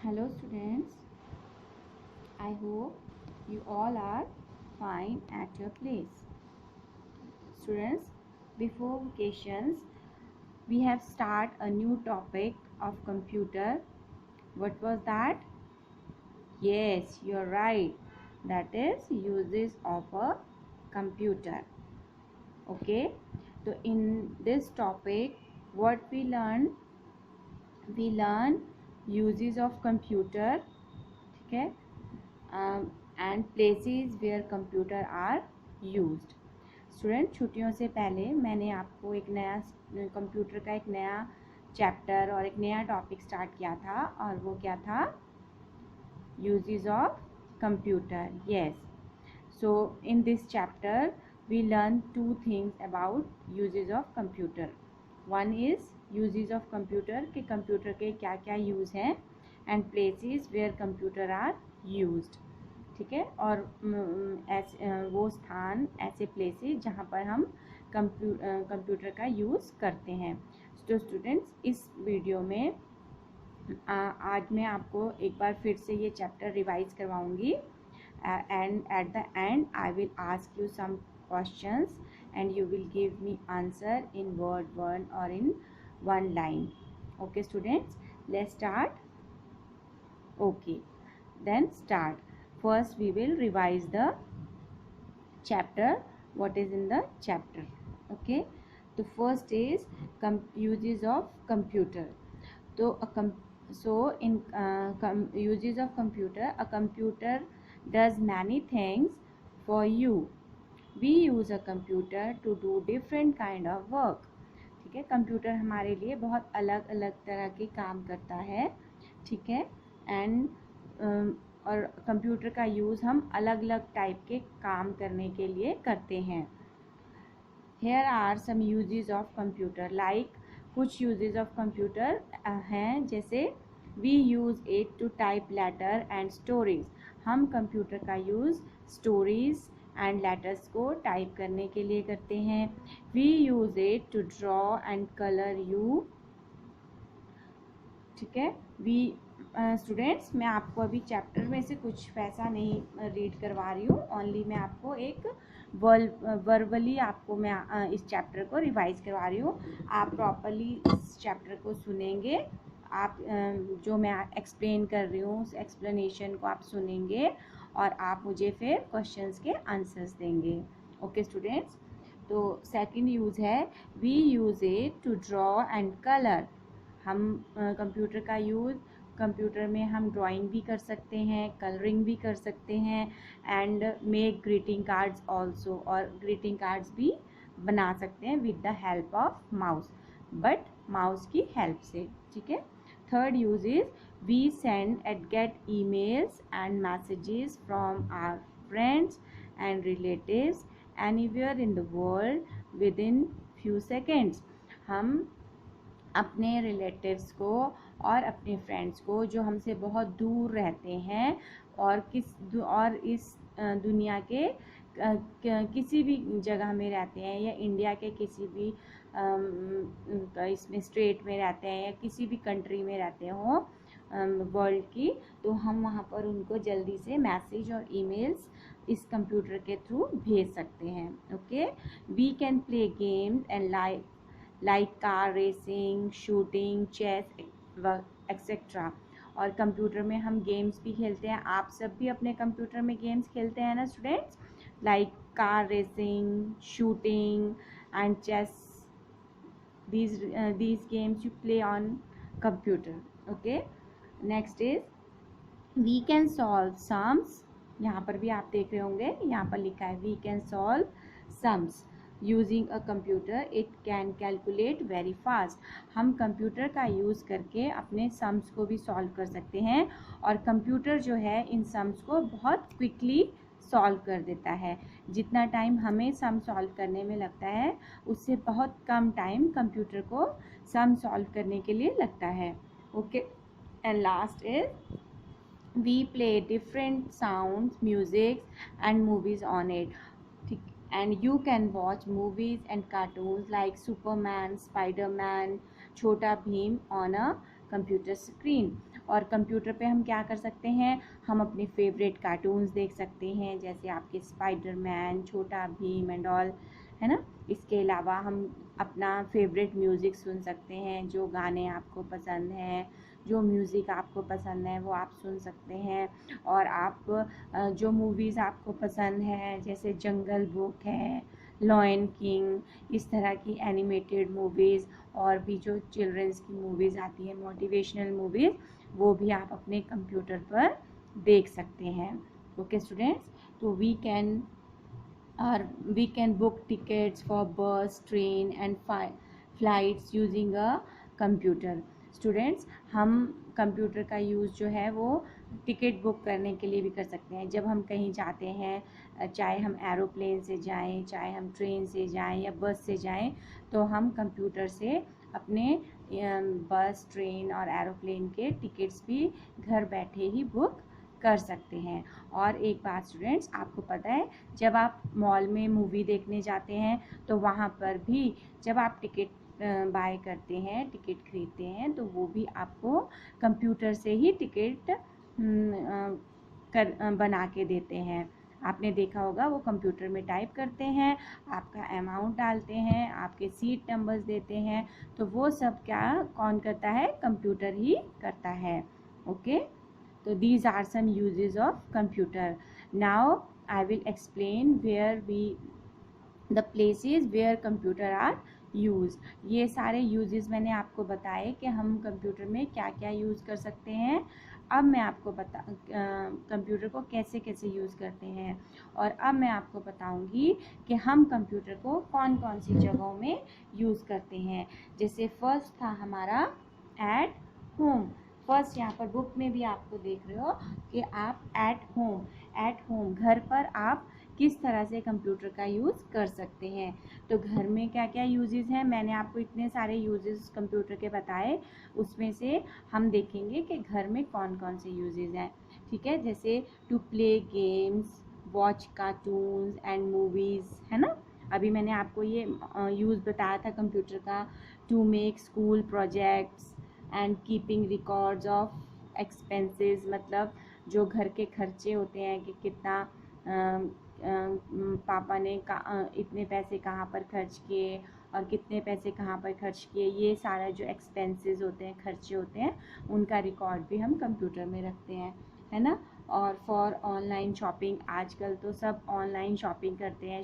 Hello students, I hope you all are fine at your place. Students, before vacations, we have start a new topic of computer. What was that? Yes, you're right. That is uses of a computer. Okay, so in this topic, what we learn? We learn uses of computer. Okay, and places where computer are used. Student, छुट्टियों से पहले मैंने आपको एक नया computer का एक नया चैप्टर और एक नया टॉपिक स्टार्ट किया था, और वो क्या था? Uses of computer. Yes, so in this chapter we learn two things about uses of computer. One is uses of computer, कि कंप्यूटर के क्या क्या यूज़ हैं, and places where computer are used. ठीक है, और ऐसे वो स्थान, ऐसे प्लेसेस जहाँ पर हम कंप्यूटर का यूज़ करते हैं. तो स्टूडेंट्स, इस वीडियो में आज मैं आपको एक बार फिर से ये चैप्टर रिवाइज करवाऊँगी, and at the end I will ask you some questions and you will give me answer in word one or in one line. Okay students, let's start. Okay, then start. First we will revise the chapter, what is in the chapter. Okay, the first is uses of computer. So in uses of computer, a computer does many things for you. We use a computer to do different kind of work. ठीक है, computer हमारे लिए बहुत अलग अलग तरह के काम करता है. ठीक है, एंड और कंप्यूटर का यूज़ हम अलग अलग टाइप के काम करने के लिए करते हैं. Here are some uses of computer. Like, कुछ uses of computer हैं, जैसे we use it to type letter and stories. हम कंप्यूटर का यूज़ स्टोरीज एंड लेटर्स को टाइप करने के लिए करते हैं. We use it to draw and color you. ठीक है, स्टूडेंट्स, मैं आपको अभी चैप्टर में से कुछ पैसा नहीं रीड करवा रही हूँ, ओनली मैं आपको एक वर्बली आपको मैं इस चैप्टर को रिवाइज करवा रही हूँ. आप प्रॉपरली इस चैप्टर को सुनेंगे, आप जो मैं एक्सप्लेन कर रही हूँ उस एक्सप्लेनेशन को आप सुनेंगे और आप मुझे फिर क्वेश्चंस के आंसर्स देंगे. ओके स्टूडेंट्स, तो सेकंड यूज़ है we use it to draw and colour. हम कंप्यूटर का यूज़, कंप्यूटर में हम ड्राइंग भी कर सकते हैं, कलरिंग भी कर सकते हैं, and make greeting cards also, और ग्रीटिंग कार्ड्स भी बना सकते हैं with the help of mouse, but mouse की हेल्प से. ठीक है, third use is we send and get emails and messages from our friends and relatives anywhere in the world within few seconds. हम अपने relatives को और अपने friends को जो हमसे बहुत दूर रहते हैं और इस दुनिया के किसी भी जगह में रहते हैं, या इंडिया के किसी भी इसमें स्टेट में रहते हैं, या किसी भी कंट्री में रहते हों वर्ल्ड की, तो हम वहाँ पर उनको जल्दी से मैसेज और ईमेल्स इस कंप्यूटर के थ्रू भेज सकते हैं. Okay, we can play games and like car racing, shooting, chess etcetera. और कंप्यूटर में हम गेम्स भी खेलते हैं. आप सब भी अपने कंप्यूटर में गेम्स खेलते हैं ना students, like car racing, shooting and chess. these games you play on computer. Okay, next is we can solve sums. यहाँ पर भी आप देख रहे होंगे, यहाँ पर लिखा है we can solve sums using a computer. It can calculate very fast. हम कंप्यूटर का यूज़ करके अपने सम्स को भी सॉल्व कर सकते हैं, और कंप्यूटर जो है इन सम्स को बहुत क्विकली सॉल्व कर देता है. जितना टाइम हमें सम सॉल्व करने में लगता है, उससे बहुत कम टाइम कंप्यूटर को सम सॉल्व करने के लिए लगता है. Okay, and last is we play different sounds, music and movies on it. And you can watch movies and cartoons like Superman, Spider-Man, Chhota Bheem on a computer screen. और computer पे हम क्या कर सकते हैं, हम अपने फेवरेट कार्टून्स देख सकते हैं, जैसे आपके स्पाइडरमैन, छोटा भीम एंड ऑल, है ना। इसके अलावा हम अपना फेवरेट म्यूज़िक सुन सकते हैं, जो गाने आपको पसंद हैं, जो म्यूज़िक आपको पसंद है वो आप सुन सकते हैं। और आप जो मूवीज़ आपको पसंद है, जैसे जंगल बुक है, लॉयन किंग, इस तरह की एनिमेटेड मूवीज़, और भी जो चिल्ड्रंस की मूवीज़ आती है, मोटिवेशनल मूवीज़, वो भी आप अपने कंप्यूटर पर देख सकते हैं। ओके स्टूडेंट्स, तो we can book tickets for bus, train and flights using a computer. Students, हम कंप्यूटर का यूज़ जो है वो टिकट बुक करने के लिए भी कर सकते हैं। जब हम कहीं जाते हैं, चाहे हम एरोप्लेन से जाएं, चाहे हम ट्रेन से जाएं या बस से जाएं, तो हम कंप्यूटर से अपने बस, ट्रेन और एरोप्लेन के टिकट्स भी घर बैठे ही बुक कर सकते हैं। और एक बात स्टूडेंट्स, आपको पता है, जब आप मॉल में मूवी देखने जाते हैं तो वहाँ पर भी जब आप टिकट बाय करते हैं, टिकट खरीदते हैं, तो वो भी आपको कंप्यूटर से ही टिकट बना के देते हैं। आपने देखा होगा, वो कंप्यूटर में टाइप करते हैं, आपका अमाउंट डालते हैं, आपके सीट नंबर्स देते हैं, तो वो सब क्या कौन करता है, कंप्यूटर ही करता है। Okay, so these are some uses of computer. Now I will explain the places where computer are used. ये सारे uses मैंने आपको बताए कि हम कंप्यूटर में क्या क्या यूज़ कर सकते हैं। अब मैं आपको कंप्यूटर को कैसे कैसे यूज़ करते हैं, और अब मैं आपको बताऊंगी कि हम कंप्यूटर को कौन कौन सी जगहों में यूज़ करते हैं। जैसे फर्स्ट था हमारा एट होम। फर्स्ट यहाँ पर बुक में भी आपको देख रहे हो कि आप एट होम घर पर आप किस तरह से कंप्यूटर का यूज़ कर सकते हैं। तो घर में क्या क्या यूजेस हैं, मैंने आपको इतने सारे यूजेस कंप्यूटर के बताए, उसमें से हम देखेंगे कि घर में कौन कौन से यूजेस हैं। ठीक है, जैसे to play games, watch cartoons and movies, है ना। अभी मैंने आपको ये यूज़ बताया था कंप्यूटर का, to make school projects and keeping records of expenses, मतलब जो घर के खर्चे होते हैं कि कितना पापा ने इतने पैसे कहाँ पर खर्च किए और कितने पैसे कहाँ पर खर्च किए, ये सारा जो एक्सपेंसेस होते हैं, खर्चे होते हैं, उनका रिकॉर्ड भी हम कंप्यूटर में रखते हैं, है ना। और फॉर ऑनलाइन शॉपिंग, आजकल तो सब ऑनलाइन शॉपिंग करते हैं,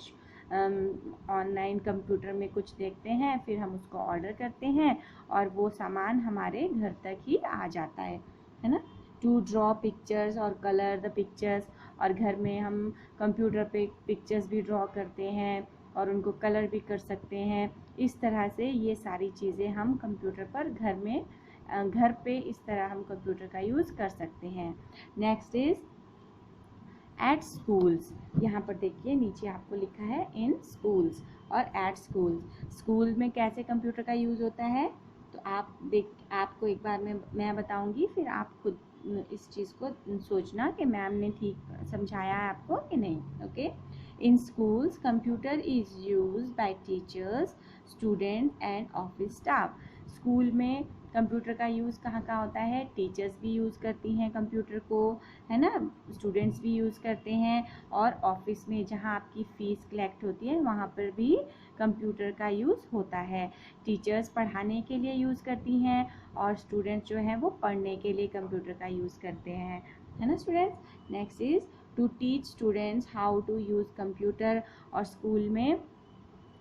ऑनलाइन कंप्यूटर में कुछ देखते हैं, फिर हम उसको ऑर्डर करते हैं और वो सामान हमारे घर तक ही आ जाता है ना। टू ड्रॉ पिक्चर्स और कलर द पिक्चर्स, और घर में हम कंप्यूटर पे पिक्चर्स भी ड्रॉ करते हैं और उनको कलर भी कर सकते हैं। इस तरह से ये सारी चीज़ें हम कंप्यूटर पर घर पे इस तरह हम कंप्यूटर का यूज़ कर सकते हैं। Next is at schools. यहाँ पर देखिए नीचे आपको लिखा है इन स्कूल्स और एट स्कूल्स। स्कूल में कैसे कंप्यूटर का यूज़ होता है, तो आपको एक बार मैं बताऊंगी, फिर आप खुद इस चीज़ को सोचना कि मैम ने ठीक समझाया है आपको कि नहीं। Okay, in schools computer is used by teachers, student and office staff. School में कंप्यूटर का यूज़ कहाँ कहाँ होता है, टीचर्स भी यूज़ करती हैं कंप्यूटर को, है ना, स्टूडेंट्स भी यूज़ करते हैं, और ऑफिस में जहाँ आपकी फ़ीस कलेक्ट होती है वहाँ पर भी कंप्यूटर का यूज़ होता है। टीचर्स पढ़ाने के लिए यूज़ करती हैं और स्टूडेंट्स जो हैं वो पढ़ने के लिए कंप्यूटर का यूज़ करते हैं, है ना students. Next is to teach students how to use computer. और स्कूल में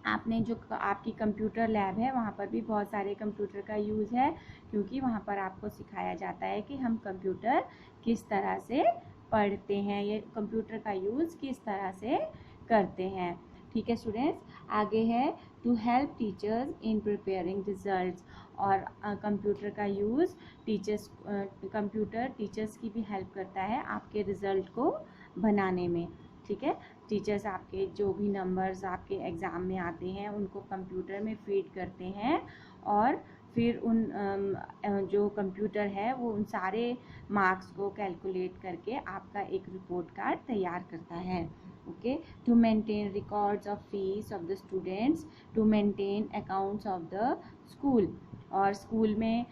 आपने जो आपकी कंप्यूटर लैब है वहाँ पर भी बहुत सारे कंप्यूटर का यूज़ है, क्योंकि वहाँ पर आपको सिखाया जाता है कि हम कंप्यूटर किस तरह से पढ़ते हैं, ये कंप्यूटर का यूज़ किस तरह से करते हैं। ठीक है स्टूडेंट्स, आगे है to help teachers in preparing results. और कंप्यूटर का यूज़ कंप्यूटर टीचर्स की भी हेल्प करता है आपके रिज़ल्ट को बनाने में। ठीक है, टीचर्स आपके जो भी नंबर्स आपके एग्ज़ाम में आते हैं उनको कंप्यूटर में फीड करते हैं, और फिर उन जो कंप्यूटर है वो उन सारे मार्क्स को कैलकुलेट करके आपका एक रिपोर्ट कार्ड तैयार करता है। Okay, to maintain records of fees of the students, to maintain accounts of the school. और स्कूल में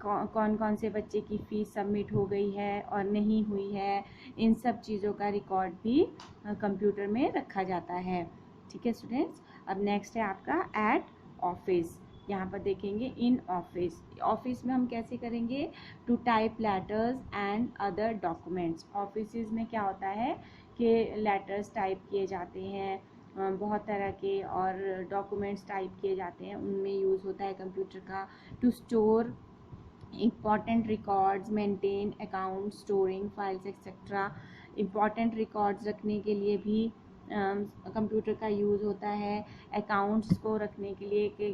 कौन कौन से बच्चे की फ़ीस सबमिट हो गई है और नहीं हुई है, इन सब चीज़ों का रिकॉर्ड भी कंप्यूटर में रखा जाता है। ठीक है स्टूडेंट्स। अब नेक्स्ट है आपका एट ऑफिस। यहाँ पर देखेंगे इन ऑफिस। ऑफिस में हम कैसे करेंगे, to type letters and other documents. Office में क्या होता है कि लेटर्स टाइप किए जाते हैं, बहुत तरह के, और डॉक्यूमेंट्स टाइप किए जाते हैं, उनमें यूज़ होता है कंप्यूटर का। To store important records, maintain accounts, storing files etc. important records रखने के लिए भी कंप्यूटर का यूज़ होता है। अकाउंट्स को रखने के लिए कि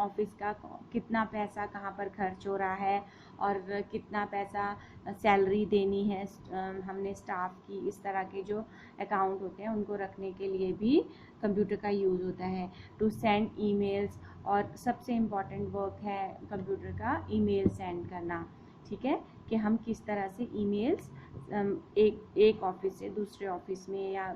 ऑफिस का कितना पैसा कहाँ पर खर्च हो रहा है और कितना पैसा सैलरी देनी है हमने स्टाफ की, इस तरह के जो अकाउंट होते हैं उनको रखने के लिए भी कंप्यूटर का यूज़ होता है। टू सेंड ईमेल्स, और सबसे इम्पॉर्टेंट वर्क है कंप्यूटर का ईमेल सेंड करना। ठीक है, कि हम किस तरह से ईमेल्स एक ऑफिस से दूसरे ऑफिस में या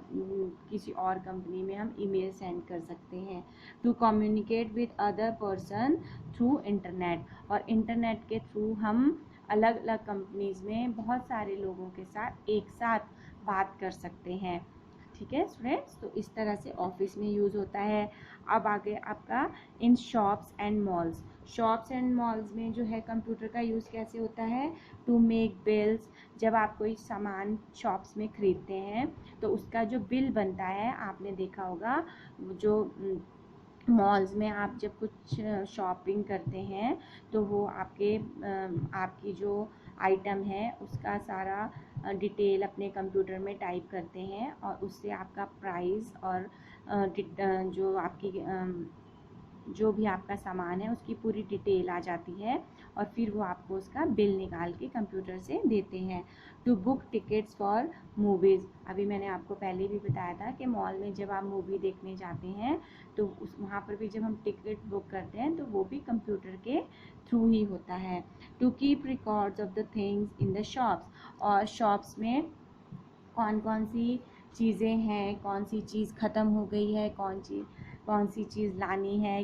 किसी और कंपनी में हम ईमेल सेंड कर सकते हैं। To communicate with other person through internet, और इंटरनेट के थ्रू हम अलग अलग कंपनीज में बहुत सारे लोगों के साथ एक साथ बात कर सकते हैं। ठीक है स्टूडेंट्स, तो इस तरह से ऑफिस में यूज़ होता है। अब आगे आपका in shops and malls. Shops and malls में जो है कंप्यूटर का यूज़ कैसे होता है, टू मेक बिल्स। जब आप कोई सामान शॉप्स में ख़रीदते हैं तो उसका जो बिल बनता है, आपने देखा होगा जो मॉल्स में आप जब कुछ शॉपिंग करते हैं तो वो आपकी जो आइटम है उसका सारा डिटेल अपने कंप्यूटर में टाइप करते हैं और उससे आपका प्राइस और जो भी आपका सामान है उसकी पूरी डिटेल आ जाती है और फिर वो आपको उसका बिल निकाल के कंप्यूटर से देते हैं। To book tickets for movies. अभी मैंने आपको पहले भी बताया था कि मॉल में जब आप मूवी देखने जाते हैं तो वहाँ पर भी जब हम टिकट बुक करते हैं तो वो भी कंप्यूटर के थ्रू ही होता है। To keep records of the things in the shops, और शॉप्स में कौन कौन सी चीज़ें हैं, कौन सी चीज़ ख़त्म हो गई है, कौन सी चीज़ लानी है,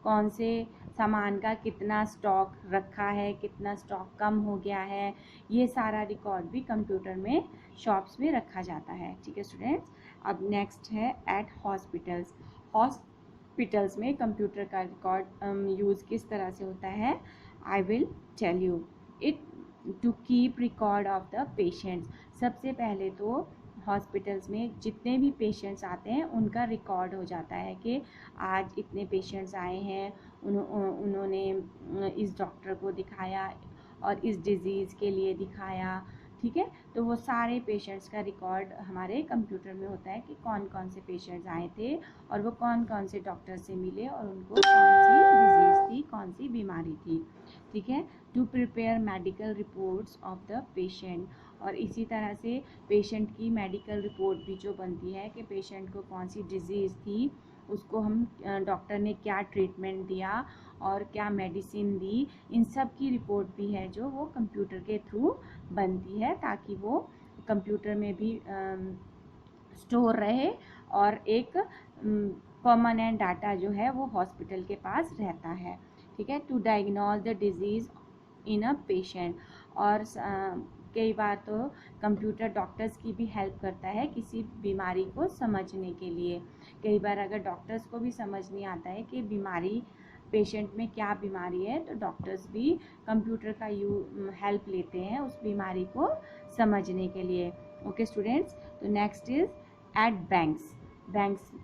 कौन से सामान का कितना स्टॉक रखा है, कितना स्टॉक कम हो गया है, ये सारा रिकॉर्ड भी कंप्यूटर में शॉप्स में रखा जाता है। ठीक है स्टूडेंट्स। अब नेक्स्ट है एट हॉस्पिटल्स। हॉस्पिटल्स में कंप्यूटर का रिकॉर्ड यूज़ किस तरह से होता है, I will tell you it. To keep record of the patients. सबसे पहले तो हॉस्पिटल्स में जितने भी पेशेंट्स आते हैं उनका रिकॉर्ड हो जाता है कि आज इतने पेशेंट्स आए हैं, उन्होंने इस डॉक्टर को दिखाया और इस डिज़ीज़ के लिए दिखाया। ठीक है, तो वो सारे पेशेंट्स का रिकॉर्ड हमारे कंप्यूटर में होता है कि कौन कौन से पेशेंट्स आए थे और वो कौन कौन से डॉक्टर से मिले और उनको कौन सी डिजीज़ थी, कौन सी बीमारी थी। ठीक है, to prepare medical reports of the patient, और इसी तरह से पेशेंट की मेडिकल रिपोर्ट भी जो बनती है कि पेशेंट को कौन सी डिज़ीज़ थी, उसको हम डॉक्टर ने क्या ट्रीटमेंट दिया और क्या मेडिसिन दी, इन सब की रिपोर्ट भी है जो वो कंप्यूटर के थ्रू बनती है ताकि वो कंप्यूटर में भी स्टोर रहे और एक परमानेंट डाटा जो है वो हॉस्पिटल के पास रहता है। ठीक है, to diagnose the disease in a patient, और कई बार तो कंप्यूटर डॉक्टर्स की भी हेल्प करता है किसी बीमारी को समझने के लिए। कई बार अगर डॉक्टर्स को भी समझ नहीं आता है कि बीमारी पेशेंट में क्या बीमारी है तो डॉक्टर्स भी कंप्यूटर का हेल्प लेते हैं उस बीमारी को समझने के लिए। ओके स्टूडेंट्स, तो नेक्स्ट इज़ एट बैंक्स।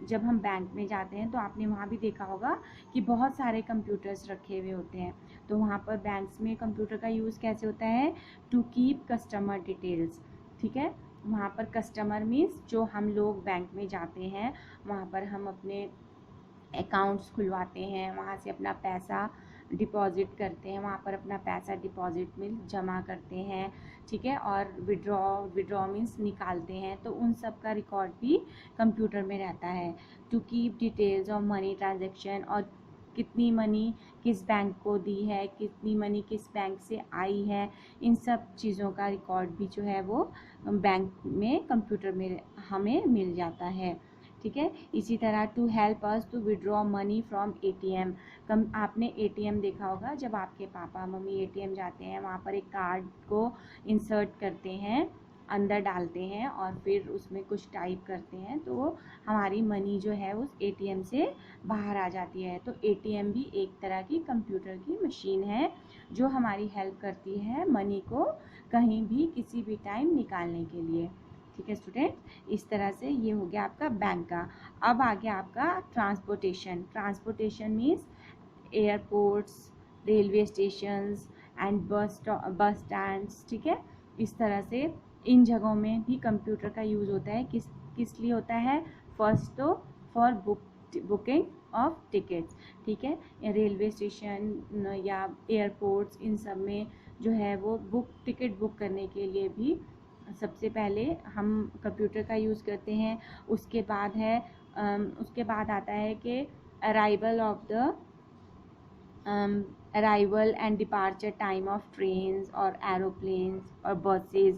जब हम बैंक में जाते हैं तो आपने वहाँ भी देखा होगा कि बहुत सारे कंप्यूटर्स रखे हुए होते हैं। तो वहाँ पर बैंक्स में कंप्यूटर का यूज़ कैसे होता है, टू कीप कस्टमर डिटेल्स। ठीक है, वहाँ पर कस्टमर मीन्स जो हम लोग बैंक में जाते हैं वहाँ पर हम अपने अकाउंट्स खुलवाते हैं, वहाँ से अपना पैसा डिपॉज़िट करते हैं, वहाँ पर अपना पैसा डिपॉज़िट में जमा करते हैं। ठीक है, और विड्रॉ मीन्स निकालते हैं, तो उन सब का रिकॉर्ड भी कंप्यूटर में रहता है। To keep details of money transaction, और कितनी मनी किस बैंक को दी है, कितनी मनी किस बैंक से आई है, इन सब चीज़ों का रिकॉर्ड भी जो है वो बैंक में कंप्यूटर में हमें मिल जाता है। ठीक है। इसी तरह to help us to withdraw money from ATM। आपने ATM देखा होगा, जब आपके पापा मम्मी ATM जाते हैं वहाँ पर एक कार्ड को इंसर्ट करते हैं, अंदर डालते हैं और फिर उसमें कुछ टाइप करते हैं तो हमारी मनी जो है उस ATM से बाहर आ जाती है। तो ATM भी एक तरह की कंप्यूटर की मशीन है जो हमारी हेल्प करती है मनी को कहीं भी किसी भी टाइम निकालने के लिए। ठीक है स्टूडेंट, इस तरह से ये हो गया आपका बैंक का। अब आ गया आपका transportation. Transportation means airports, railway stations and बस स्टैंड्स। ठीक है, इस तरह से इन जगहों में भी कंप्यूटर का यूज़ होता है। किस लिए होता है? फर्स्ट तो फॉर बुकिंग ऑफ टिकट्स। ठीक है, रेलवे स्टेशन या एयरपोर्ट्स इन सब में जो है वो टिकट बुक करने के लिए भी सबसे पहले हम कंप्यूटर का यूज़ करते हैं। उसके बाद आता है कि arrival and departure time of trains और एरोप्लेन्स और बसेस,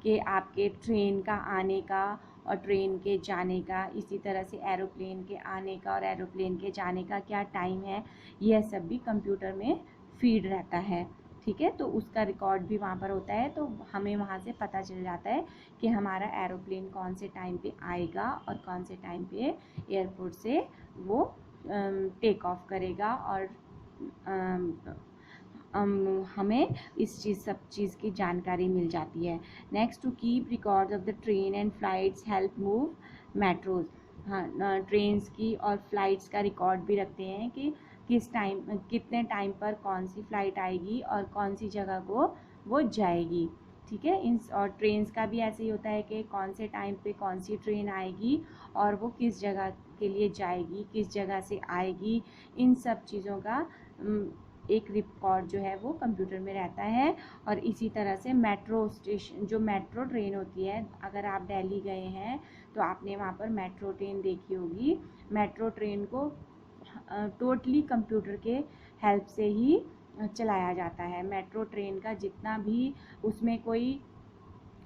के आपके ट्रेन का आने का और ट्रेन के जाने का, इसी तरह से एरोप्लेन के आने का और एरोप्लेन के जाने का क्या टाइम है, यह सब भी कंप्यूटर में फीड रहता है। ठीक है, तो उसका रिकॉर्ड भी वहाँ पर होता है, तो हमें वहाँ से पता चल जाता है कि हमारा एरोप्लेन कौन से टाइम पे आएगा और कौन से टाइम पे एयरपोर्ट से वो टेक ऑफ करेगा। और हमें सब चीज़ की जानकारी मिल जाती है। Next, to keep records of the train and flights help move metros. हाँ, ट्रेन्स की और फ्लाइट्स का रिकॉर्ड भी रखते हैं कि कितने टाइम पर कौन सी फ़्लाइट आएगी और कौन सी जगह को वो जाएगी। ठीक है, और ट्रेन्स का भी ऐसे ही होता है कि कौन से टाइम पे कौन सी ट्रेन आएगी और वो किस जगह के लिए जाएगी, किस जगह से आएगी, इन सब चीज़ों का एक रिकॉर्ड जो है वो कंप्यूटर में रहता है। और इसी तरह से मेट्रो स्टेशन, जो मेट्रो ट्रेन होती है, अगर आप दिल्ली गए हैं तो आपने वहाँ पर मेट्रो ट्रेन देखी होगी। मेट्रो ट्रेन को टोटली कंप्यूटर के हेल्प से ही चलाया जाता है। मेट्रो ट्रेन का जितना भी, उसमें कोई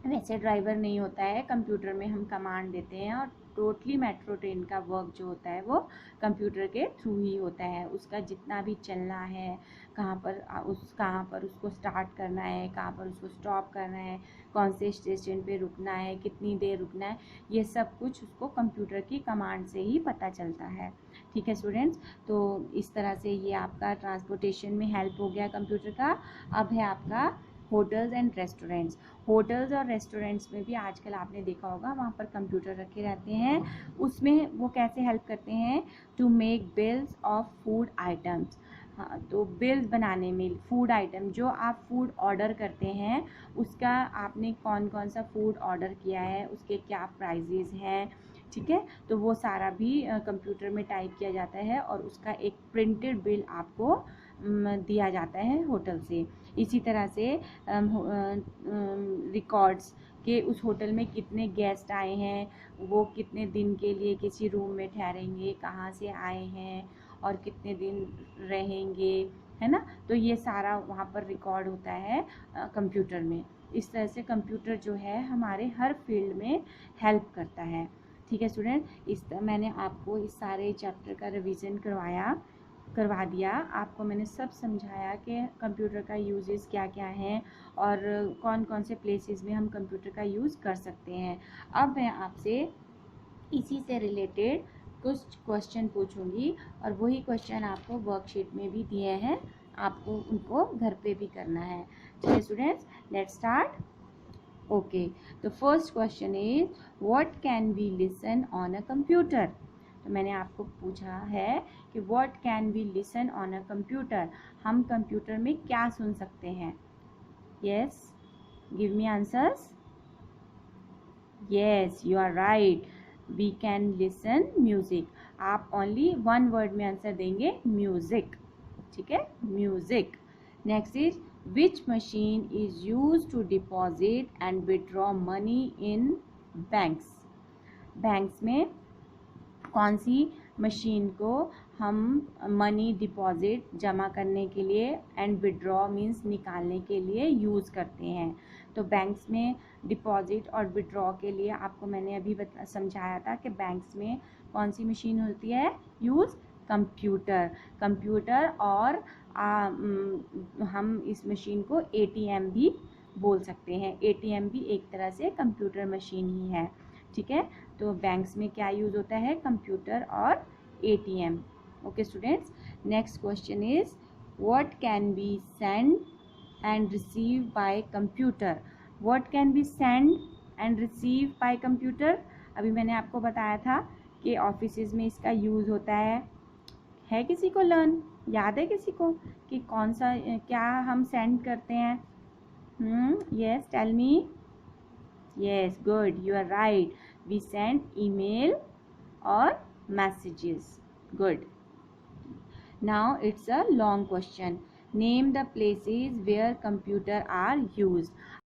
वैसे ड्राइवर नहीं होता है, कंप्यूटर में हम कमांड देते हैं और टोटली मेट्रो ट्रेन का वर्क जो होता है वो कंप्यूटर के थ्रू ही होता है। उसका जितना भी चलना है, कहाँ पर उसको स्टार्ट करना है, कहाँ पर उसको स्टॉप करना है, कौन से स्टेशन पे रुकना है, कितनी देर रुकना है, ये सब कुछ उसको कंप्यूटर की कमांड से ही पता चलता है। ठीक है स्टूडेंट्स, तो इस तरह से ये आपका ट्रांसपोर्टेशन में हेल्प हो गया कंप्यूटर का। अब है आपका होटल्स एंड रेस्टोरेंट्स। होटल्स और रेस्टोरेंट्स में भी आजकल आपने देखा होगा वहाँ पर कंप्यूटर रखे रहते हैं। उसमें वो कैसे हेल्प करते हैं? To make bills of food items. हाँ, तो बिल्स बनाने में फूड आइटम, जो आप फूड ऑर्डर करते हैं उसका आपने कौन कौन सा फूड ऑर्डर किया है, उसके क्या प्राइजेज़ हैं, ठीक है, तो वो सारा भी कंप्यूटर में टाइप किया जाता है और उसका एक प्रिंटेड बिल आपको दिया जाता है होटल से। इसी तरह से रिकॉर्ड्स के उस होटल में कितने गेस्ट आए हैं, वो कितने दिन के लिए किसी रूम में ठहरेंगे, कहाँ से आए हैं और कितने दिन रहेंगे, है ना, तो ये सारा वहाँ पर रिकॉर्ड होता है कंप्यूटर में। इस तरह से कंप्यूटर जो है हमारे हर फील्ड में हेल्प करता है। ठीक है स्टूडेंट, मैंने आपको इस सारे चैप्टर का रिवीजन करवा दिया। आपको मैंने सब समझाया कि कंप्यूटर का यूजेस क्या क्या हैं और कौन कौन से प्लेसेस में हम कंप्यूटर का यूज़ कर सकते हैं। अब मैं आपसे इसी से रिलेटेड कुछ क्वेश्चन पूछूंगी और वही क्वेश्चन आपको वर्कशीट में भी दिए हैं, आपको उनको घर पे भी करना है। चलिए students, let's start. Okay, the first question is what can we listen on a computer. तो मैंने आपको पूछा है कि what can we listen on a computer, हम कंप्यूटर में क्या सुन सकते हैं। Yes, give me answers. Yes, you are right, we can listen music. आप ओनली वन वर्ड में आंसर देंगे, म्यूजिक। ठीक है, music. Next is which machine is use to deposit and withdraw money in banks. Banks में कौन सी machine को हम money deposit जमा करने के लिए एंड विड्रॉ मीन्स निकालने के लिए यूज़ करते हैं। तो बैंक्स में डिपॉजिट और विड्रॉ के लिए आपको मैंने अभी समझाया था कि बैंक्स में कौन सी मशीन होती है यूज़, कंप्यूटर और हम इस मशीन को एटीएम भी बोल सकते हैं। एटीएम भी एक तरह से कंप्यूटर मशीन ही है, ठीक है। तो बैंक्स में क्या यूज़ होता है, कंप्यूटर और ATM. Okay students, next question is what can be send and receive by computer. What can be send and receive by computer, अभी मैंने आपको बताया था कि ऑफिसेज में इसका यूज़ होता है किसी को लर्न याद है किसी को कि कौन सा क्या हम सेंड करते हैं? yes, tell me. Yes, good, you are right, we send email or messages. Good. Now it's a long question. Name the places where computer are used.